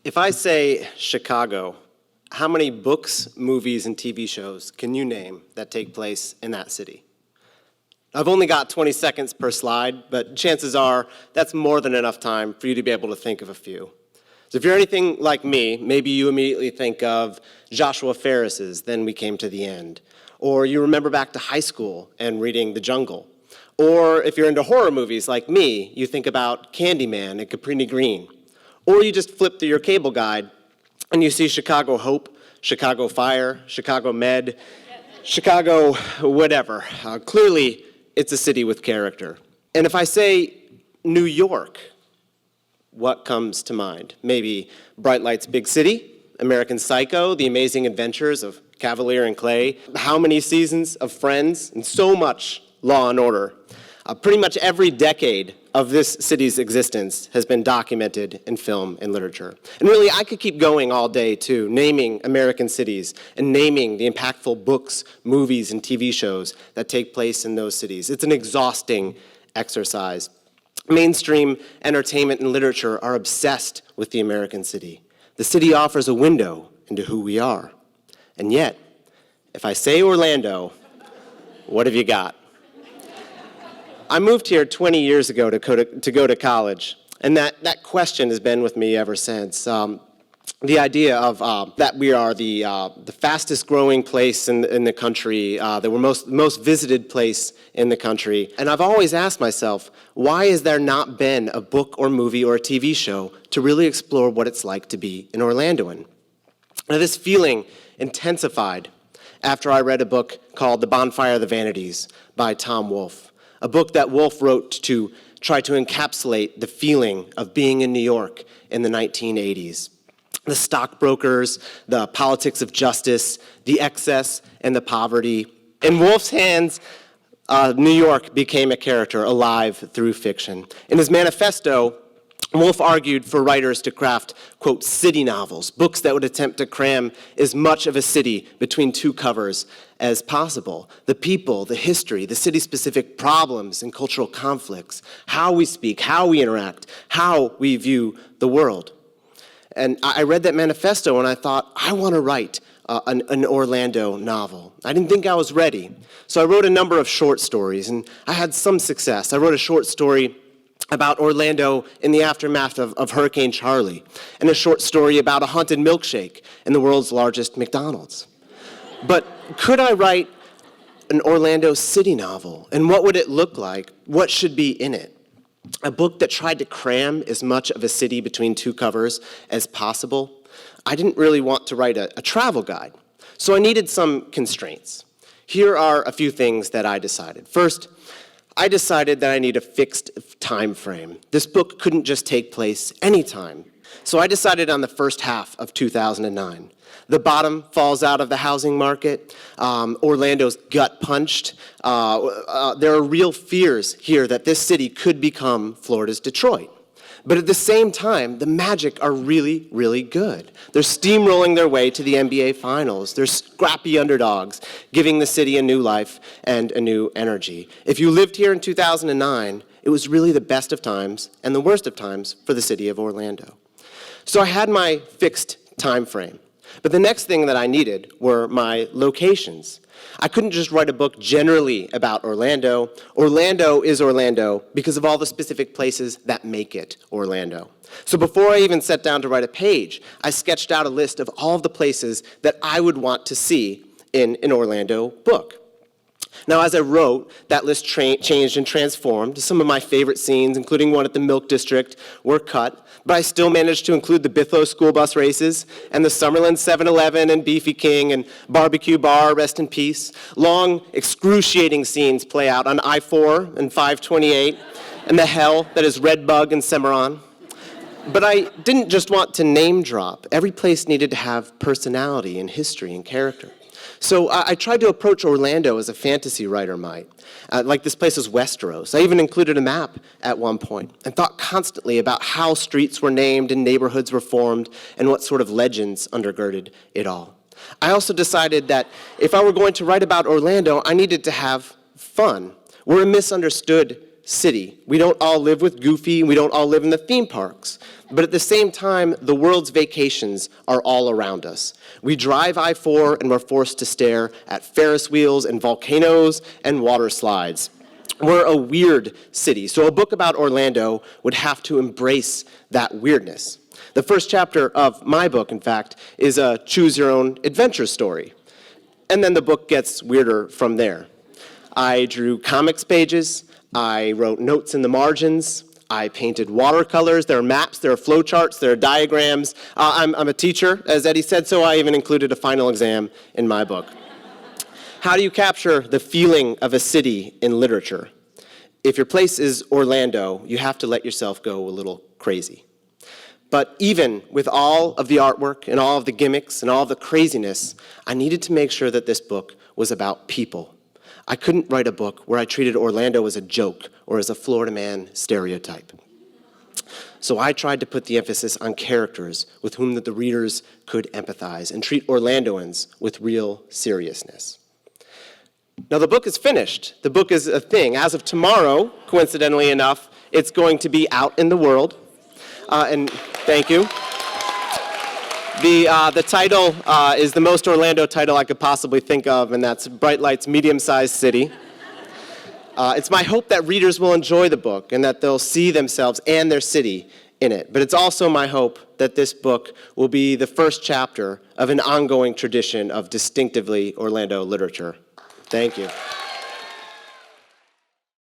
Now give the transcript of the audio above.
If I say Chicago, how many books, movies, and TV shows can you name that take place in that city? I've only got 20 seconds per slide, but chances are that's more than enough time for you to be able to think of a few. So if you're anything like me, maybe you immediately think of Joshua Ferris's Then We Came to the End. Or you remember back to high school and reading The Jungle. Or if you're into horror movies like me, you think about Candyman and Cabrini Green. Or you just flip through your cable guide and you see Chicago Hope, Chicago Fire, Chicago Med, Chicago whatever. Clearly, it's a city with character. And if I say New York, what comes to mind? Maybe Bright Lights, Big City, American Psycho, The Amazing Adventures of Cavalier and Clay, how many seasons of Friends, and so much Law and Order. Pretty much every decade of this city's existence has been documented in film and literature. And really, I could keep going all day, too, naming American cities and naming the impactful books, movies, and TV shows that take place in those cities. It's an exhausting exercise. Mainstream entertainment and literature are obsessed with the American city. The city offers a window into who we are. And yet, if I say Orlando, what have you got? I moved here 20 years ago to go to college, and that question has been with me ever since. The idea of that we are the fastest growing place in the country, that we're most visited place in the country. And I've always asked myself, why has there not been a book or movie or a TV show to really explore what it's like to be an Orlandoan? Now, this feeling intensified after I read a book called The Bonfire of the Vanities by Tom Wolfe. A book that Wolfe wrote to try to encapsulate the feeling of being in New York in the 1980s. The stockbrokers, the politics of justice, the excess and the poverty. In Wolfe's hands, New York became a character alive through fiction. In his manifesto, Wolfe argued for writers to craft, quote, city novels, books that would attempt to cram as much of a city between two covers as possible. The people, the history, the city-specific problems and cultural conflicts, how we speak, how we interact, how we view the world. And I read that manifesto and I thought, I want to write an Orlando novel. I didn't think I was ready. So I wrote a number of short stories and I had some success. I wrote a short story about Orlando in the aftermath of Hurricane Charlie, and a short story about a haunted milkshake in the world's largest McDonald's. But could I write an Orlando city novel, and what would it look like? What should be in it? A book that tried to cram as much of a city between two covers as possible? I didn't really want to write a travel guide, so I needed some constraints. Here are a few things that I decided. First, I decided that I need a fixed time frame. This book couldn't just take place anytime. So I decided on the first half of 2009. The bottom falls out of the housing market. Orlando's gut punched. There are real fears here that this city could become Florida's Detroit. But at the same time, the Magic are really, really good. They're steamrolling their way to the NBA Finals. They're scrappy underdogs, giving the city a new life and a new energy. If you lived here in 2009, it was really the best of times and the worst of times for the city of Orlando. So I had my fixed time frame. But the next thing that I needed were my locations. I couldn't just write a book generally about Orlando. Orlando is Orlando because of all the specific places that make it Orlando. So before I even sat down to write a page, I sketched out a list of all of the places that I would want to see in an Orlando book. Now, as I wrote, that list changed and transformed. Some of my favorite scenes, including one at the Milk District, were cut, but I still managed to include the Bithlo school bus races and the Summerlin 7-Eleven and Beefy King and Barbecue Bar, rest in peace. Long, excruciating scenes play out on I-4 and 528 and the hell that is Redbug and Cimarron. But I didn't just want to name drop. Every place needed to have personality and history and character. So I tried to approach Orlando as a fantasy writer might. Like this place is Westeros. I even included a map at one point and thought constantly about how streets were named and neighborhoods were formed and what sort of legends undergirded it all. I also decided that if I were going to write about Orlando, I needed to have fun. We're a misunderstood city. We don't all live with Goofy, we don't all live in the theme parks. But at the same time, the world's vacations are all around us. We drive I-4 and we're forced to stare at Ferris wheels and volcanoes and water slides. We're a weird city, so a book about Orlando would have to embrace that weirdness. The first chapter of my book, in fact, is a choose-your-own-adventure story. And then the book gets weirder from there. I drew comics pages, I wrote notes in the margins, I painted watercolors, there are maps, there are flowcharts, there are diagrams. I'm a teacher, as Eddie said, so I even included a final exam in my book. How do you capture the feeling of a city in literature? If your place is Orlando, you have to let yourself go a little crazy. But even with all of the artwork and all of the gimmicks and all of the craziness, I needed to make sure that this book was about people. I couldn't write a book where I treated Orlando as a joke or as a Florida man stereotype. So I tried to put the emphasis on characters with whom the readers could empathize and treat Orlandoans with real seriousness. Now the book is finished. The book is a thing. As of tomorrow, coincidentally enough, it's going to be out in the world. And thank you. The title is the most Orlando title I could possibly think of, and that's Bright Light's Medium-Sized City. It's my hope that readers will enjoy the book and that they'll see themselves and their city in it. But it's also my hope that this book will be the first chapter of an ongoing tradition of distinctively Orlando literature. Thank you.